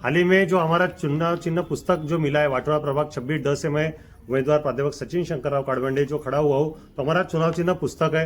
हाल ही में जो हमारा चुनाव चिन्ह पुस्तक जो मिला है वाटोड़ा प्रभाग 26 से मैं उम्मीदवार प्राध्यापक सचिन शंकरराव काड़वंडे जो खड़ा हुआ हूँ, तो हमारा चुनाव चिन्ह पुस्तक है।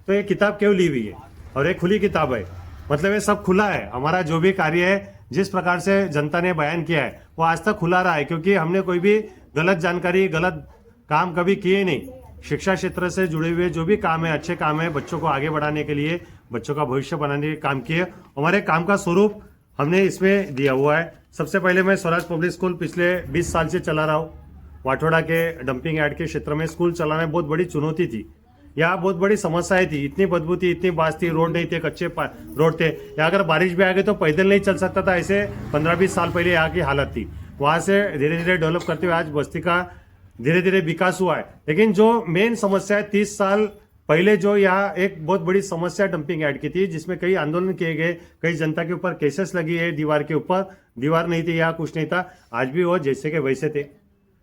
तो ये किताब क्यों ली हुई है और एक खुली किताब है, मतलब ये सब खुला है। हमारा जो भी कार्य है, जिस प्रकार से जनता ने बयान किया है वो आज तक खुला रहा है, क्योंकि हमने कोई भी गलत जानकारी गलत काम कभी किए नहीं। शिक्षा क्षेत्र से जुड़े हुए जो भी काम है, अच्छे काम है, बच्चों को आगे बढ़ाने के लिए, बच्चों का भविष्य बनाने के काम किए। हमारे काम का स्वरूप हमने इसमें दिया हुआ है। सबसे पहले मैं स्वराज पब्लिक स्कूल पिछले 20 साल से चला रहा हूँ। वाटोड़ा के डंपिंग यार्ड के क्षेत्र में स्कूल चलाना बहुत बड़ी चुनौती थी। यहाँ बहुत बड़ी समस्याएं थी, इतनी बदबू थी, इतनी बास थी, रोड नहीं थे, कच्चे रोड थे। यहाँ अगर बारिश भी आ गई तो पैदल नहीं चल सकता था। ऐसे 15-20 साल पहले यहाँ की हालत थी। वहां से धीरे धीरे डेवलप करते हुए आज बस्ती का धीरे धीरे विकास हुआ है। लेकिन जो मेन समस्या है, 30 साल पहले जो यहाँ एक बहुत बड़ी समस्या डंपिंग यार्ड की थी, जिसमें कई आंदोलन किए गए, कई जनता के ऊपर केसेस लगी है। दीवार के ऊपर दीवार नहीं थी, यहाँ कुछ नहीं था। आज भी वो जैसे के वैसे थे।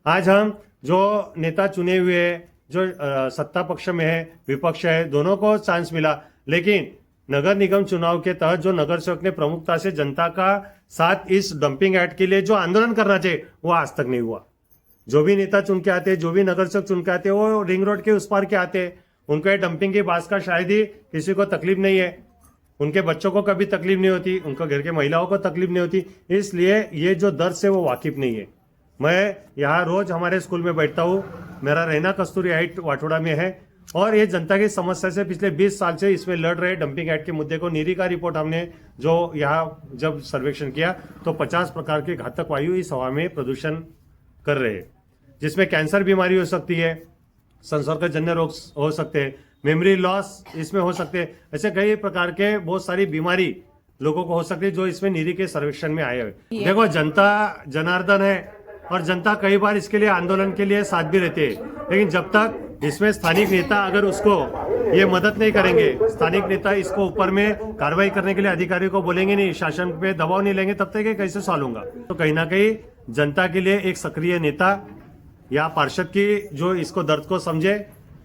आज हम जो नेता चुने हुए हैं, जो सत्ता पक्ष में है, विपक्ष है, दोनों को चांस मिला। लेकिन नगर निगम चुनाव के तहत जो नगर सेवक ने प्रमुखता से जनता का साथ इस डंपिंग यार्ड के लिए जो आंदोलन करना चाहिए वो आज तक नहीं हुआ। जो भी नेता चुन के आते, जो भी नगर सेवक चुन के आते, वो रिंग रोड के उस पार के आते। उनको ये डंपिंग की बात का शायद ही किसी को तकलीफ नहीं है। उनके बच्चों को कभी तकलीफ नहीं होती, उनके घर के महिलाओं को तकलीफ नहीं होती। इसलिए ये जो दर्द से वो वाकिफ नहीं है। मैं यहाँ रोज हमारे स्कूल में बैठता हूँ। मेरा रहना कस्तूरी हाइट वाटोड़ा में है और ये जनता की समस्या से पिछले 20 साल से इसमें लड़ रहे डंपिंग यार्ड के मुद्दे को नीरी का रिपोर्ट हमने जो यहाँ जब सर्वेक्षण किया तो 50 प्रकार के घातक वायु इस हवा में प्रदूषण कर रहे हैं, जिसमें कैंसर बीमारी हो सकती है, संसर्गजन्य रोग हो सकते हैं, मेमोरी लॉस इसमें हो सकते हैं। ऐसे कई प्रकार के बहुत सारी बीमारी लोगों को हो सकती है जो इसमें नीरी के सर्वेक्षण में आए हुए। देखो, जनता जनार्दन है और जनता कई बार इसके लिए आंदोलन के लिए साथ भी रहते हैं। लेकिन जब तक इसमें स्थानिक नेता अगर उसको ये मदद नहीं करेंगे, स्थानिक नेता इसको ऊपर में कार्रवाई करने के लिए अधिकारियों को बोलेंगे नहीं, शासन पे दबाव नहीं लेंगे, तब तक ये कैसे सॉल्व होगा। तो कहीं ना कहीं जनता के लिए एक सक्रिय नेता या पार्षद की जो इसको दर्द को समझे,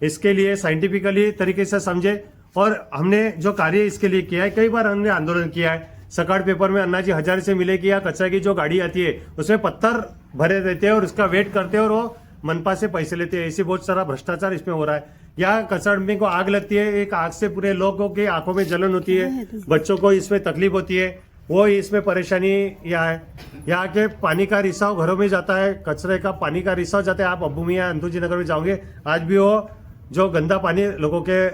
इसके लिए साइंटिफिकली तरीके से समझे। और हमने जो कार्य इसके लिए किया है, कई बार हमने आंदोलन किया है। सकाळ पेपर में अन्ना जी हजारे से मिले कि या कचरा की जो गाड़ी आती है उसमें पत्थर भरे रहते हैं और उसका वेट करते हैं और वो मनपा से पैसे लेते हैं। ऐसे बहुत सारा भ्रष्टाचार इसमें हो रहा है। या कचरा डंपिंग को आग लगती है, एक आग से पूरे लोगों की आंखों में जलन होती है, बच्चों को इसमें तकलीफ होती है, वो इसमें परेशानी यहाँ है। यहाँ के पानी का रिसाव घरों में जाता है, कचरे का पानी का रिसाव जाता है। आप अब्बू मियाँ अंतुजी नगर में जाओगे, आज भी वो जो गंदा पानी लोगों के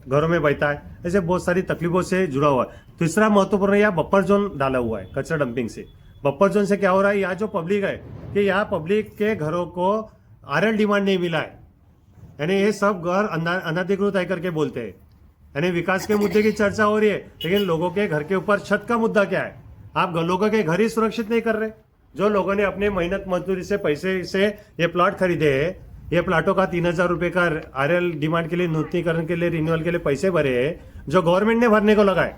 घरों में बहता है। ऐसे बहुत सारी तकलीफों से जुड़ा हुआ है। तीसरा महत्वपूर्ण यहाँ बफर जोन डाला हुआ है कचरा डंपिंग से। बफर जोन से क्या हो रहा है, यहाँ जो पब्लिक है कि यहाँ पब्लिक के घरों को आरएल डिमांड नहीं मिला है, यानी ये सब घर अनधिकृत है करके बोलते हैं। यानी विकास के मुद्दे की चर्चा हो रही है, लेकिन लोगों के घर के ऊपर छत का मुद्दा क्या है? आप लोगों के घर ही सुरक्षित नहीं कर रहे। जो लोगों ने अपने मेहनत मजदूरी से पैसे से ये प्लॉट खरीदे हैं, ये प्लाटों का 3000 रुपए का आरएल डिमांड के लिए, नूतनीकरण के लिए, रिन्यूअल के लिए पैसे भरे हैं, जो गवर्नमेंट ने भरने को लगाए।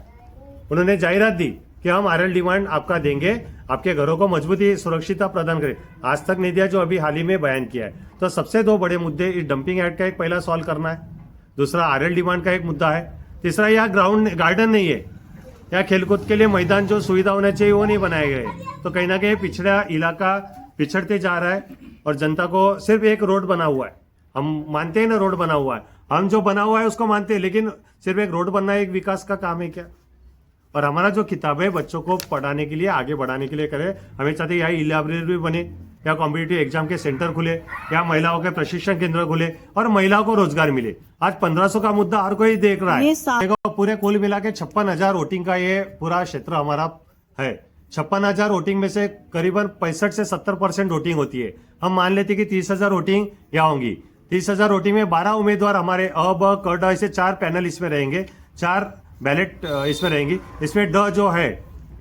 उन्होंने जाहिरात दी कि हम आरएल डिमांड आपका देंगे, आपके घरों को मजबूती सुरक्षितता प्रदान करें। आज तक नहीं दिया, जो अभी हाल ही में बयान किया है। तो सबसे दो बड़े मुद्दे इस डंपिंग यार्ड का एक पहला सॉल्व करना है, दूसरा आरएल डिमांड का एक मुद्दा है, तीसरा यहाँ ग्राउंड गार्डन नहीं है, यहाँ खेलकूद के लिए मैदान जो सुविधा होना चाहिए वो नहीं बनाए गए। तो कहीं ना कहीं पिछड़ा इलाका पिछड़ते जा रहा है और जनता को सिर्फ एक रोड बना हुआ है। हम मानते हैं ना, रोड बना हुआ है, हम जो बना हुआ है उसको मानते हैं, लेकिन सिर्फ एक रोड बनना एक विकास का काम है क्या? और हमारा जो किताब है बच्चों को पढ़ाने के लिए, आगे बढ़ाने के लिए करे। हमें चाहते हैं यहाँ ई लाइब्रेरी भी बने, या कॉम्पिटिटिव एग्जाम के सेंटर खुले, या महिलाओं के प्रशिक्षण केंद्र खुले और महिलाओं को रोजगार मिले। आज 1500 का मुद्दा हर कोई देख रहा है। देखो, पूरे कुल मिला के 56,000 वोटिंग का ये पूरा क्षेत्र हमारा है। 56,000 वोटिंग में से करीबन 65 से 70% वोटिंग होती है। हम मान लेते कि 30,000 वोटिंग यहाँ होंगी। 30,000 वोटिंग में 12 उम्मीदवार हमारे अ, ब, क, ड ऐसे 4 पैनल इसमें रहेंगे, 4 बैलेट इसमें रहेंगी। इसमें ड जो है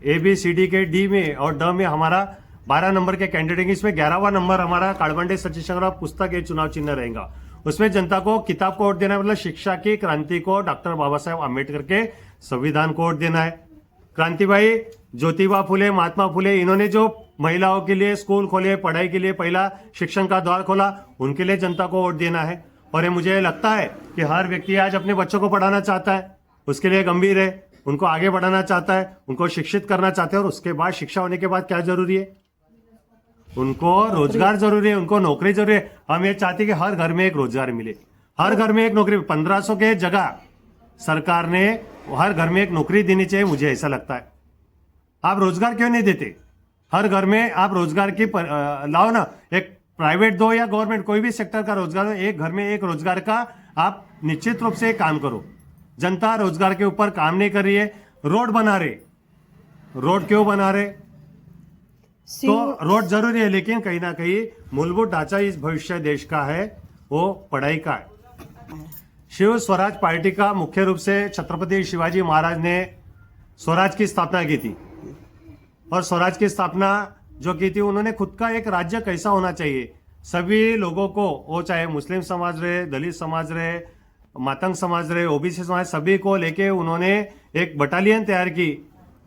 ए बी सी डी के डी में और ड में हमारा 12 नंबर के कैंडिडेट, इसमें 11वां नंबर हमारा काड़वंडे सचिन शंकरराव पुस्तक ये चुनाव चिन्ह रहेगा। उसमें जनता को किताब को वोट देना है, मतलब शिक्षा की क्रांति को, डॉक्टर बाबा साहेब आम्बेडकर के संविधान को वोट देना है। क्रांति भाई ज्योतिबा फुले, महात्मा फुले, इन्होंने जो महिलाओं के लिए स्कूल खोले, पढ़ाई के लिए पहला शिक्षण का द्वार खोला, उनके लिए जनता को वोट देना है। और ये मुझे लगता है कि हर व्यक्ति आज अपने बच्चों को पढ़ाना चाहता है, उसके लिए गंभीर है। उनको आगे बढ़ाना चाहता है, उनको शिक्षित करना चाहते हैं। और उसके बाद शिक्षा होने के बाद क्या जरूरी है? उनको रोजगार जरूरी है, उनको नौकरी जरूरी है। हम ये चाहते हैं कि हर घर में एक रोजगार मिले, हर घर में एक नौकरी। 1500 के जगह सरकार ने हर घर में एक नौकरी देनी चाहिए, मुझे ऐसा लगता है। आप रोजगार क्यों नहीं देते? हर घर में आप रोजगार की लाओ ना, एक प्राइवेट दो या गवर्नमेंट, कोई भी सेक्टर का रोजगार, एक घर में एक रोजगार का आप निश्चित रूप से काम करो। जनता रोजगार के ऊपर काम नहीं कर रही है। रोड बना रहे, रोड क्यों बना रहे? तो रोड जरूरी है, लेकिन कहीं ना कहीं मूलभूत ढांचा इस भविष्य देश का है, वो पढ़ाई का है। शिव स्वराज पार्टी का मुख्य रूप से छत्रपति शिवाजी महाराज ने स्वराज की स्थापना की थी। और स्वराज की स्थापना जो की थी, उन्होंने खुद का एक राज्य कैसा होना चाहिए, सभी लोगों को, वो चाहे मुस्लिम समाज रहे, दलित समाज रहे, मातंग समाज रहे, ओबीसी समाज, सभी को लेके उन्होंने एक बटालियन तैयार की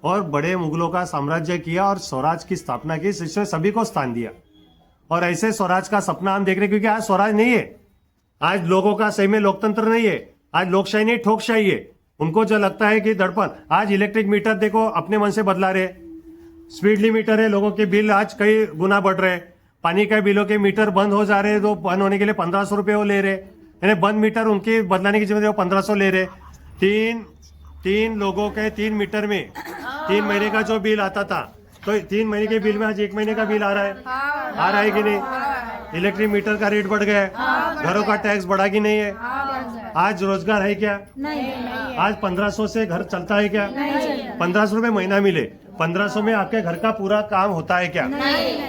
और बड़े मुगलों का साम्राज्य किया और स्वराज की स्थापना की, जिसमें सभी को स्थान दिया। और ऐसे स्वराज का सपना हम देख रहे, क्योंकि आज स्वराज नहीं है, आज लोगों का सही में लोकतंत्र नहीं है, आज लोकशाही नहीं ठोकशाही है। उनको जो लगता है कि दड़पण, आज इलेक्ट्रिक मीटर देखो अपने मन से बदला रहे, स्पीड लिमिटर है, लोगों के बिल आज कई गुना बढ़ रहे, पानी के बिलों के मीटर बंद हो जा रहे, तो बंद होने के लिए 1500 रुपये वो ले रहे, यानी बंद मीटर उनकी बदलाने की जिम्मेदारी वो 1500 ले रहे। तीन लोगों के 3 मीटर में 3 महीने का जो बिल आता था, तो 3 महीने के बिल में आज 1 महीने का बिल आ रहा है, आ रहा है कि नहीं? इलेक्ट्रिक मीटर का रेट बढ़ गया है, घरों का टैक्स बढ़ा कि नहीं है? आज रोजगार है क्या? नहीं। आज 1500 से घर चलता है क्या? 1500 रुपये महीना मिले, 1500 में आपके घर का पूरा काम होता है क्या?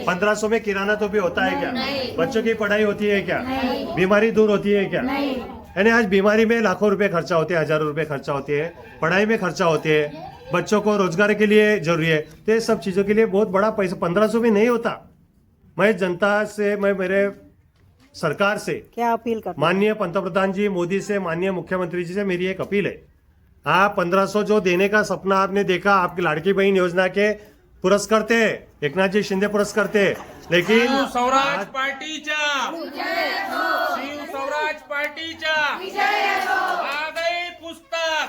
1500 में किराना तो भी होता है क्या? बच्चों की पढ़ाई होती है क्या? बीमारी दूर होती है क्या? यानी आज बीमारी में लाखों रुपए खर्चा होते हैं, हजारों रुपए खर्चा होते हैं, पढ़ाई में खर्चा होते हैं, बच्चों को रोजगार के लिए जरूरी है, तो ये सब चीजों के लिए बहुत बड़ा पैसा 1500 में नहीं होता। मैं जनता से, मैं मेरे सरकार से क्या अपील करते हैं? माननीय पंतप्रधान जी मोदी से, माननीय मुख्यमंत्री जी से मेरी एक अपील है, आप 1500 जो देने का सपना आपने देखा, आपकी लाड़की बहन योजना के पुरस्कार थे, एकनाथ जी शिंदे पुरस्कार थे, लेकिन शिव स्वराज पार्टीच्या शिव स्वराज पार्टीच्या आ गई पुस्तक